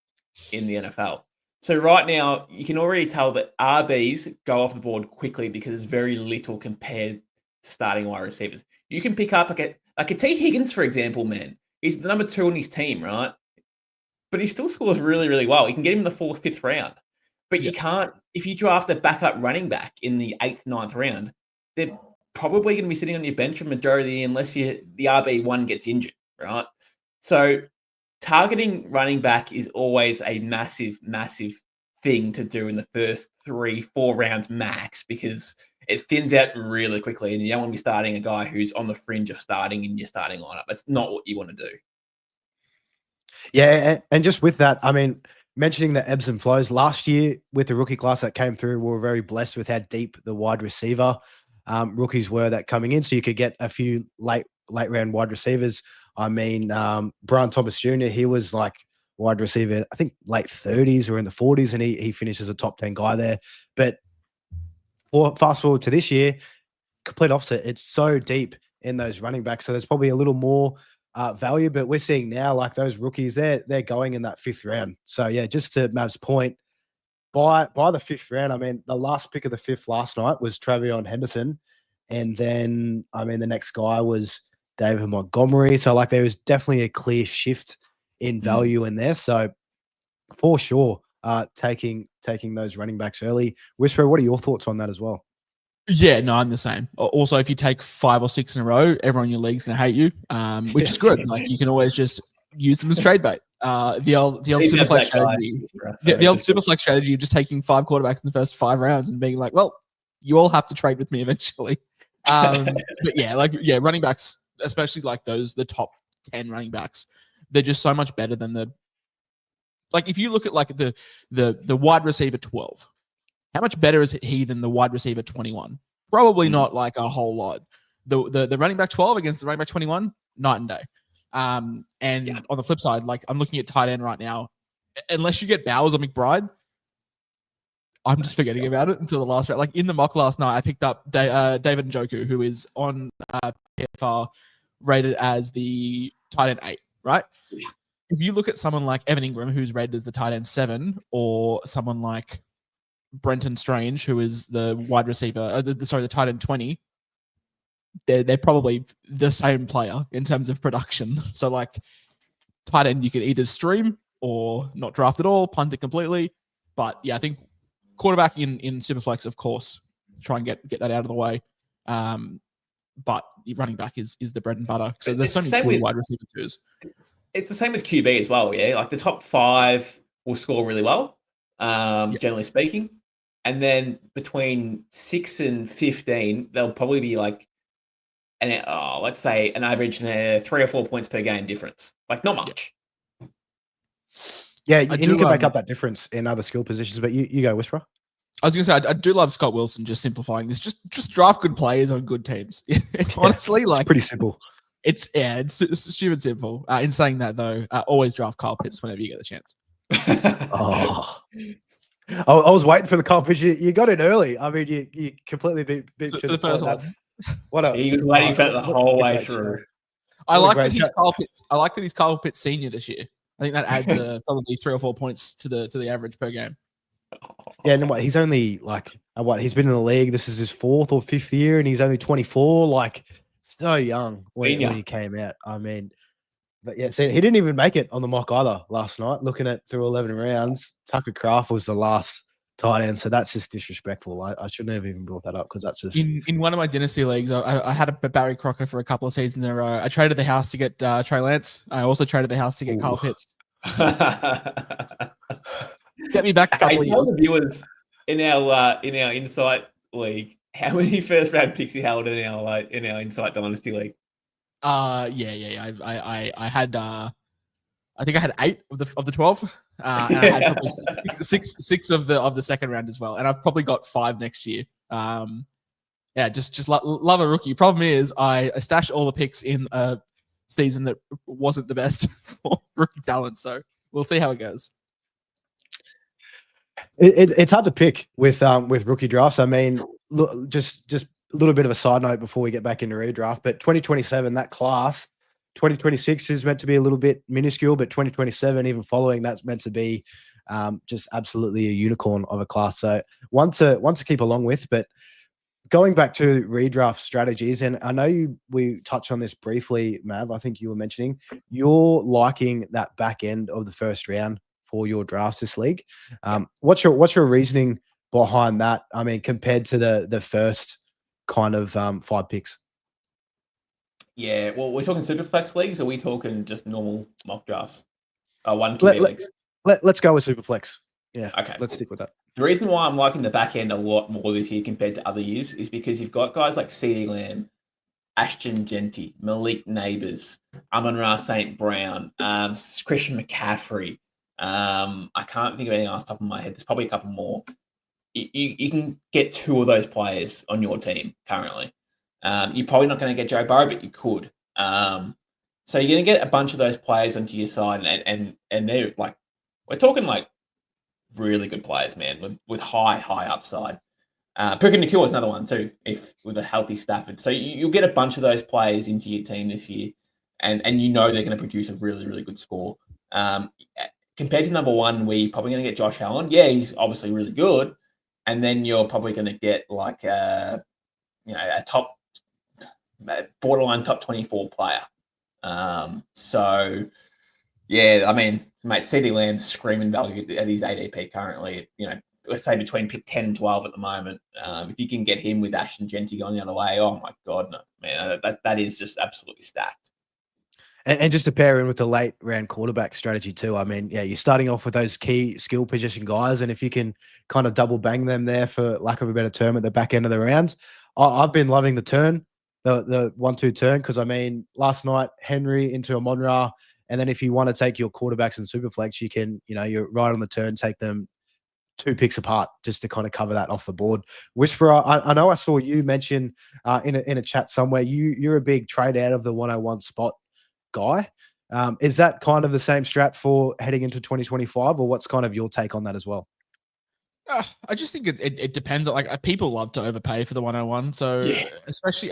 in the NFL. So right now, you can already tell that RBs go off the board quickly because there's very little compared to starting wide receivers. You can pick up like a T Higgins, for example, man. He's the number 2 on his team, right? But he still scores really, really well. You can get him in the 4th, 5th round. But you can't, if you draft a backup running back in the 8th, 9th round, they're probably going to be sitting on your bench for majority unless the RB1 gets injured, right? So targeting running back is always a massive, massive thing to do in the first 3-4 rounds max, because it thins out really quickly and you don't want to be starting a guy who's on the fringe of starting in your starting lineup. That's not what you want to do. Yeah, and just with that, I mean, mentioning the ebbs and flows, last year with the rookie class that came through, we were very blessed with how deep the wide receiver rookies were that coming in. So you could get a few late round wide receivers. I mean, Brian Thomas Jr., he was like wide receiver, I think late 30s or in the 40s, and he finishes a top 10 guy there. But fast forward to this year, complete opposite. It's so deep in those running backs. So there's probably a little more value, but we're seeing now like those rookies, they're going in that 5th round. So yeah, just to Mav's point, by the 5th round, I mean, the last pick of the 5th last night was Travion Henderson. And then, I mean, the next guy was David Montgomery. So like there was definitely a clear shift in value in there. So for sure, taking those running backs early. Whisperer, what are your thoughts on that as well? Yeah, no, I'm the same. Also, if you take 5 or 6 in a row, everyone in your league's going to hate you, which is good. Like you can always just use them as trade bait. The old superflex strategy. The old superflex strategy of just taking 5 quarterbacks in the first 5 rounds and being like, well, you all have to trade with me eventually. But yeah, running backs, especially like the top 10 running backs, they're just so much better than like if you look at like the wide receiver 12. How much better is he than the wide receiver 21? Probably not like a whole lot. The running back 12 against the running back 21, night and day. On the flip side, like I'm looking at tight end right now. Unless you get Bowers or McBride, I'm just forgetting about it until the last round. Like in the mock last night, I picked up David Njoku, who is on PFR rated as the tight end 8, right? Yeah. If you look at someone like Evan Ingram, who's rated as the tight end 7, or someone like Brenton Strange, who is the wide receiver, the tight end 20, they're probably the same player in terms of production. So like tight end, you can either stream or not draft at all, punt it completely. But yeah, I think quarterback in Superflex, of course, try and get that out of the way. But running back is the bread and butter. So there's so many cool wide receiver twos. It's the same with QB as well, yeah. Like the top 5 will score really well, generally speaking. And then between 6 and 15, they'll probably be like, let's say an average 3 or 4 points per game difference. Like not much. Yeah, and you can make up that difference in other skill positions. But you go, Whisperer. I was going to say, I do love Scott Wilson just simplifying this. Just draft good players on good teams. Honestly, it's pretty simple. It's stupid simple. In saying that, though, always draft Kyle Pitts whenever you get the chance. I was waiting for the Kyle Pitts. You got it early. I mean, you completely beat for the first one. He was waiting for it the whole way through. I like that he's Kyle Pitts. I like that he's Kyle Pitts senior this year. I think that adds probably 3 or 4 points to the average per game. Yeah, and he's only like he's been in the league. This is his 4th or 5th year, and he's only 24. Like so young when he came out. I mean, but yeah, see, he didn't even make it on the mock either last night. Looking at through 11 rounds, Tucker Kraft was the last tight end, so that's just disrespectful. I shouldn't have even brought that up because that's just in one of my dynasty leagues. I had a Barry Crocker for a couple of seasons in a row. I traded the house to get Trey Lance. I also traded the house to get Kyle Pitts. Set me back a couple of years. The viewers in our Insight League, how many first round picks you held in our Insight Dynasty League? I had I think I had 8 of the 12. And I had probably six of the second round as well. And I've probably got 5 next year. Just love a rookie. Problem is I stashed all the picks in a season that wasn't the best for rookie talent. So we'll see how it goes. It's hard to pick with rookie drafts. I mean, look, just a little bit of a side note before we get back into redraft, but 2027, that class, 2026 is meant to be a little bit minuscule, but 2027, even following, that's meant to be just absolutely a unicorn of a class. So one to keep along with. But going back to redraft strategies, and I know we touched on this briefly, Mav, I think you were mentioning, you're liking that back end of the first round for your drafts this league. What's your reasoning behind that? I mean, compared to the first kind of 5 picks. Yeah, well, we're talking Superflex leagues, or are we talking just normal mock drafts? 1 QB leagues. Let's go with Superflex. Yeah, Okay, let's cool. stick with that. The reason why I'm liking the back end a lot more this year compared to other years is because you've got guys like CeeDee Lamb, Ashton Genty, Malik Neighbours, Amon-Ra St. Brown, Christian McCaffrey. I can't think of anything else top of my head. There's probably a couple more. You can get 2 of those players on your team currently. You're probably not going to get Joe Burrow, but you could. So you're going to get a bunch of those players onto your side, and they're like, we're talking like really good players, man, with high upside. Puka Nacua is another one too, if with a healthy Stafford. So you'll get a bunch of those players into your team this year, and you know they're going to produce a really good score. Compared to number 1, where you're probably going to get Josh Allen. Yeah, he's obviously really good, and then you're probably going to get like a top borderline top 24 player. So yeah, I mean, mate, CeeDee Lamb's screaming value at his ADP currently. Let's say between pick 10 and 12 at the moment. If you can get him with Ashton Genty going the other way, oh my God, no, man, that is just absolutely stacked. And just to pair in with the late round quarterback strategy too. I mean, yeah, you're starting off with those key skill position guys, and if you can kind of double bang them there, for lack of a better term, at the back end of the rounds, I've been loving the turn, the 1-2 turn, because I mean, last night Henry into Amon-Ra, and then if you want to take your quarterbacks in Superflex, you can, you're right on the turn, take them 2 picks apart just to kind of cover that off the board. Whisperer, I know I saw you mention in a chat somewhere you're a big trade out of the 101 spot guy. Is that kind of the same strat for heading into 2025, or what's kind of your take on that as well? I just think it depends. Like, people love to overpay for the 101. So Yeah. especially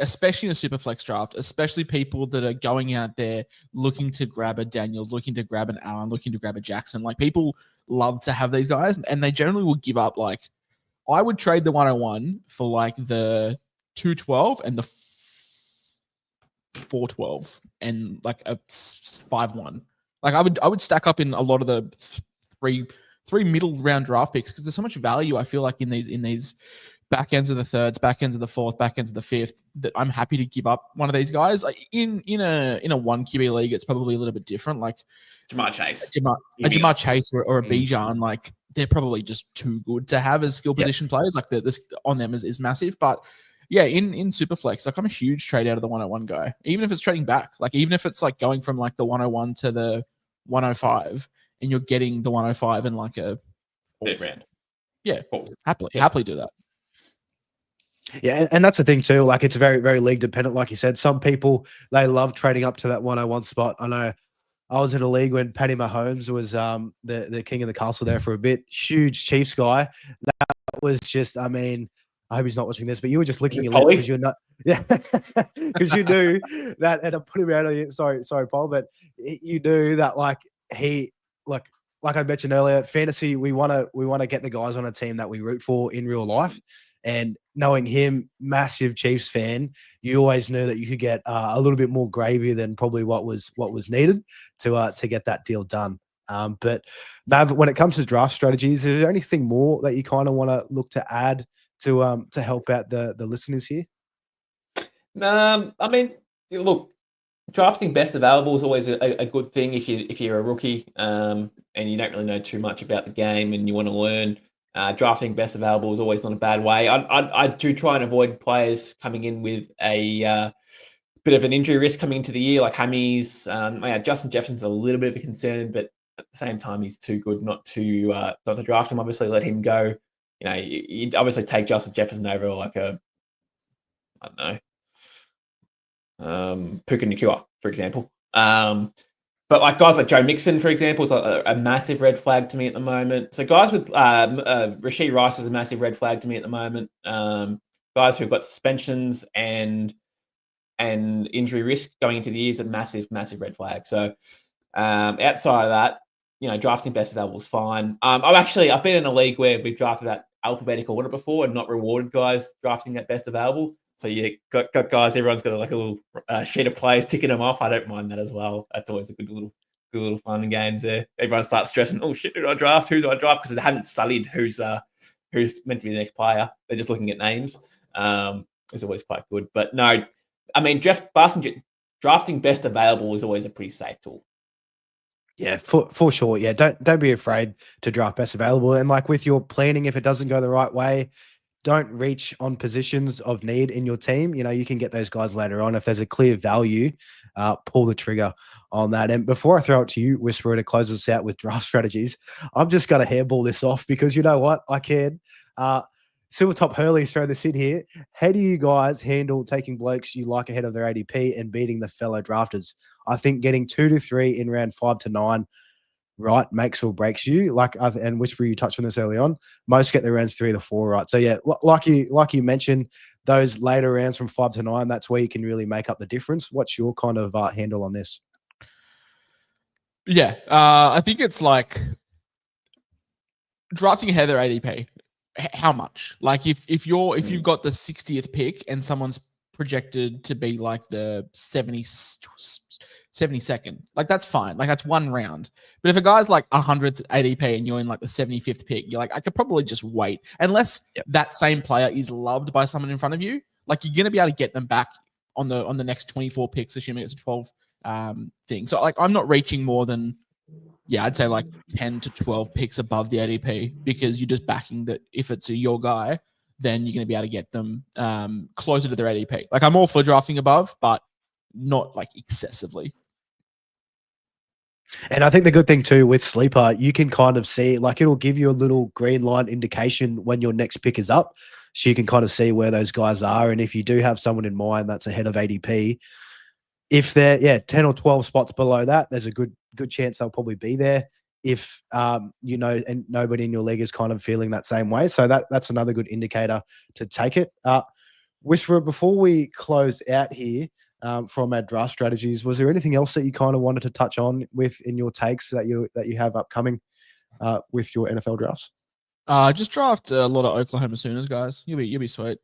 in a super flex draft, especially people that are going out there looking to grab a Daniels, looking to grab an Allen, looking to grab a Jackson. Like, people love to have these guys, and they generally will give up. Like, I would trade the 101 for like the 212 and the 412 and like a 5-1. Like, I would stack up in a lot of the three middle round draft picks, because there's so much value, I feel like, in these back ends of the thirds, back ends of the fourth, back ends of the fifth, that I'm happy to give up one of these guys. Like, in a 1 QB league, it's probably a little bit different. Like Jamar Chase, a Jamar Chase or a Bijan, like, they're probably just too good to have as skill position players. Like, this on them is massive. But yeah, in Superflex, like, I'm a huge trade out of the 101 guy, even if it's trading back. Like, even if it's like going from like the 101 to the 105, and you're getting the 105 in like a third round. Yeah, happily do that. Yeah, and that's the thing too. Like, it's very, very league dependent. Like you said, some people, they love trading up to that 101 spot. I know I was in a league when Patty Mahomes was the king of the castle there for a bit. Huge Chiefs guy. That was just, I mean, I hope he's not watching this, but you were just licking your lips because you're not, because you knew that, and I put him out on you. Sorry, Paul, but you knew that, like, he, like I mentioned earlier, fantasy, we want to get the guys on a team that we root for in real life. And knowing him, massive Chiefs fan, you always knew that you could get a little bit more gravy than probably what was needed to get that deal done. But Mav, when it comes to draft strategies, is there anything more that you kind of want to look to add to help out the listeners here? I mean, look, drafting best available is always a good thing if you're a rookie and you don't really know too much about the game and you want to learn. Drafting best available is always not a bad way. I do try and avoid players coming in with a bit of an injury risk coming into the year, like Hammies. Justin Jefferson's a little bit of a concern, but at the same time, he's too good not to draft him. Obviously, let him go. You'd obviously take Justin Jefferson over like a, I don't know, Puka Nacua, for example. But like guys like Joe Mixon, for example, is a massive red flag to me at the moment. So guys with Rashee Rice is a massive red flag to me at the moment. Guys who've got suspensions and injury risk going into the year is a massive red flag. So outside of that, drafting best available is fine. I've been in a league where we've drafted at alphabetical order before and not rewarded guys drafting at best available. So you got guys, everyone's got like a little sheet of players ticking them off. I don't mind that as well. That's always a good good little fun and games there. Everyone starts stressing, oh shit, who do I draft? Who do I draft? Because they haven't studied who's meant to be the next player. They're just looking at names. It's always quite good. But no, I mean, drafting best available is always a pretty safe tool. Yeah, for sure. Yeah, don't be afraid to draft best available. And like with your planning, if it doesn't go the right way, don't reach on positions of need in your team. You know, you can get those guys later on. If there's a clear value, pull the trigger on that. And before I throw it to you, Whisperer, to close us out with draft strategies, I'm just going to hairball this off because you know what? I can. Silvertop Hurley, throw this in here. How do you guys handle taking blokes you like ahead of their ADP and beating the fellow drafters? I think getting 2 to 3 in round 5 to 9, right, makes or breaks you. Like, and Whisperer, you touched on this early on. Most get their rounds 3 to 4, right? So yeah, like you mentioned, those later rounds from 5 to 9, that's where you can really make up the difference. What's your kind of handle on this? Yeah, I think it's like drafting ahead of their ADP. How much? Like if you've got the 60th pick and someone's projected to be like the 72nd, like that's fine. Like that's one round. But if a guy's like 100th ADP and you're in like the 75th pick, you're like, I could probably just wait. Unless that same player is loved by someone in front of you, like you're going to be able to get them back on the next 24 picks, assuming it's a 12 thing. So like I'm not reaching more than, I'd say like 10 to 12 picks above the ADP because you're just backing that if it's your guy, then you're going to be able to get them closer to their ADP. Like I'm all for drafting above, but not like excessively. And I think the good thing too with Sleeper, you can kind of see, like it'll give you a little green line indication when your next pick is up. So you can kind of see where those guys are. And if you do have someone in mind that's ahead of ADP, if they're 10 or 12 spots below that, there's a good chance they'll probably be there. If and nobody in your league is kind of feeling that same way. So that's another good indicator to take it. Whisperer, before we close out here from our draft strategies, was there anything else that you kind of wanted to touch on with in your takes that you have upcoming with your NFL drafts? Just draft a lot of Oklahoma Sooners, guys. You'll be sweet.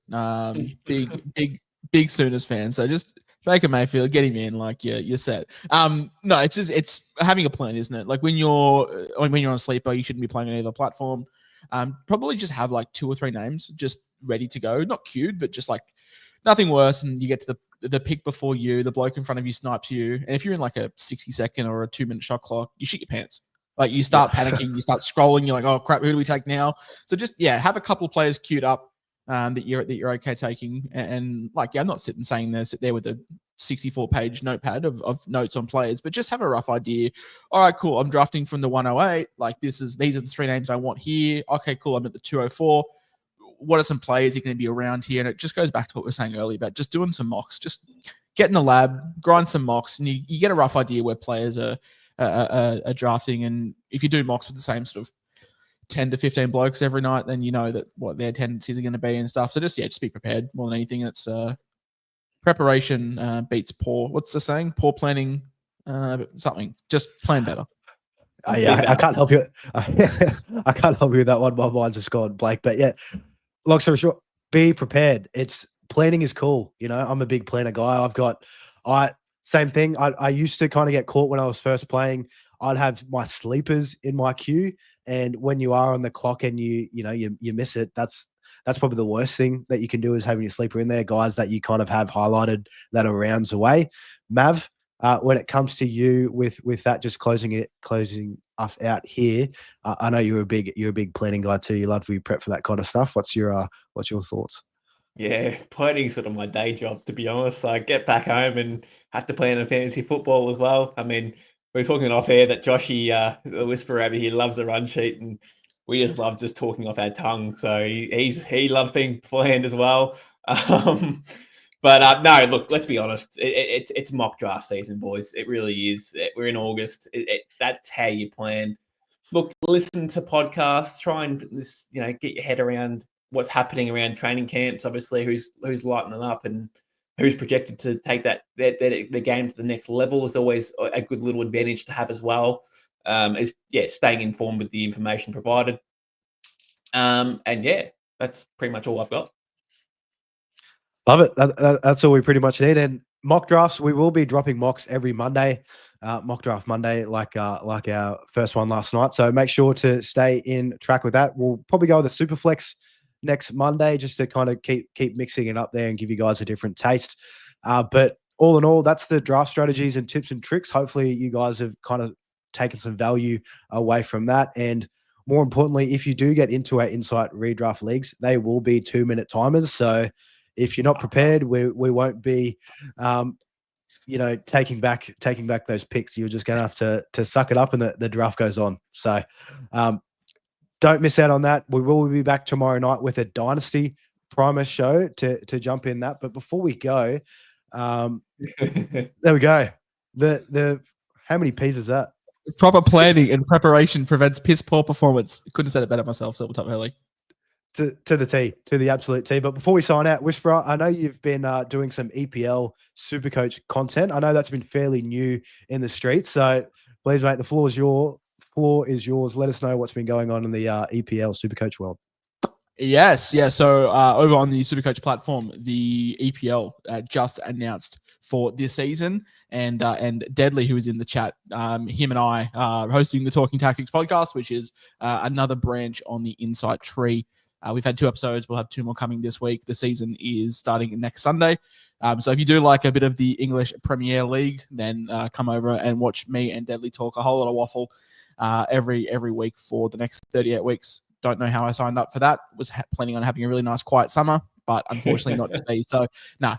Big Sooners fan. So just Baker Mayfield, get him in, like you're set. No, it's having a plan, isn't it? Like when you're on Sleeper, you shouldn't be playing on either platform. Probably just have like 2 or 3 names just ready to go, not queued, but just like nothing worse. And you get to the pick before you, the bloke in front of you snipes you, and if you're in like a 60-second or a 2-minute shot clock, you shit your pants. Like you start panicking, you start scrolling, you're like, oh crap, who do we take now? So just have a couple of players queued up. That you're okay taking, and like I'm not sitting saying there, sit there with a 64-page notepad of notes on players, but just have a rough idea. All right, cool. I'm drafting from the 108. Like these are the 3 names I want here. Okay, cool. I'm at the 204. What are some players that are going to be around here? And it just goes back to what we were saying earlier about just doing some mocks. Just get in the lab, grind some mocks, and you get a rough idea where players are drafting. And if you do mocks with the same sort of 10 to 15 blokes every night, then you know that what their tendencies are going to be and stuff. So just be prepared more than anything. It's preparation beats poor. What's the saying? Poor planning, something. Just plan better. I can't help you. I can't help you with that one. My mind's just gone blank. But yeah, long story short, be prepared. Planning is cool. You know, I'm a big planner guy. Same thing. I used to kind of get caught when I was first playing. I'd have my sleepers in my queue, and when you are on the clock and you miss it, that's probably the worst thing that you can do is having your sleeper in there, guys that you kind of have highlighted that are rounds away. Mav, when it comes to you with that, just closing us out here, I know you're a big planning guy too. You love to be prepped for that kind of stuff. What's your thoughts? Yeah, planning sort of my day job, to be honest. I get back home and have to plan a fantasy football as well. I mean, we were talking off air that Joshy, the Whisperer over here, loves a run sheet, and we just love just talking off our tongue. So he loves being planned as well. But no, look, let's be honest. It's mock draft season, boys. It really is. We're in August. That's how you plan. Look, listen to podcasts. Try and get your head around what's happening around training camps. Obviously, who's lighting up and who's projected to take the game to the next level is always a good little advantage to have as well. Staying informed with the information provided. That's pretty much all I've got. Love it. That's all we pretty much need. And mock drafts. We will be dropping mocks every Monday, mock draft Monday, like our first one last night. So make sure to stay in track with that. We'll probably go with a super flex next Monday just to kind of keep mixing it up there and give you guys a different taste. But all in all, that's the draft strategies and tips and tricks. Hopefully you guys have kind of taken some value away from that. And more importantly, if you do get into our Insight redraft leagues, they will be 2-minute timers. So if you're not prepared, we won't be, taking back those picks. You're just going to have to suck it up, and the draft goes on. So don't miss out on that. We will be back tomorrow night with a Dynasty Primer show to jump in that. But before we go, there we go. The how many P's is that? Proper planning and preparation prevents piss poor performance. Couldn't have said it better myself. So top early. To the T, to the absolute T. But before we sign out, Whisperer, I know you've been doing some EPL Supercoach content. I know that's been fairly new in the streets. So please, mate, the floor is yours. Let us know what's been going on in the EPL Supercoach world. Yes, yeah. So over on the Supercoach platform, the EPL just announced for this season, and Deadly, who is in the chat, him and I are hosting the Talking Tactics podcast, which is another branch on the Insight tree. We've had 2 episodes. We'll have 2 more coming this week. The season is starting next Sunday. So if you do like a bit of the English Premier League, then come over and watch me and Deadly talk a whole lot of waffle every week for the next 38 weeks. Don't know how I signed up for that. Was planning on having a really nice quiet summer, but unfortunately not to be. So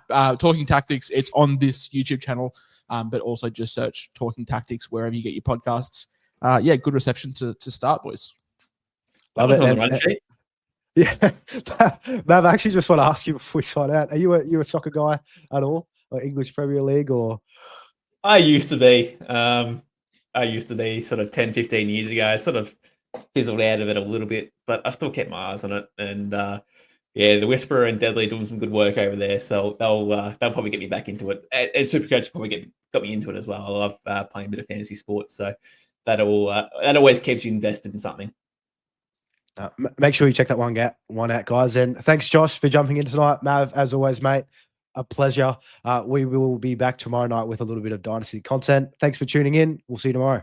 Talking Tactics, it's on this YouTube channel, but also just search Talking Tactics wherever you get your podcasts. Good reception to start, boys. That was on the run sheet. Yeah, Mav, I actually just want to ask you before we sign out: Are you a soccer guy at all, or English Premier League, or? I used to be. Sort of 10, 15 years ago. I sort of fizzled out of it a little bit, but I still kept my eyes on it. And the Whisperer and Deadly are doing some good work over there, so they'll probably get me back into it. And Supercoach probably got me into it as well. I love playing a bit of fantasy sports, so that always keeps you invested in something. Make sure you check that one out, guys. And thanks, Josh, for jumping in tonight. Mav, as always, mate, a pleasure. We will be back tomorrow night with a little bit of Dynasty content. Thanks for tuning in. We'll see you tomorrow.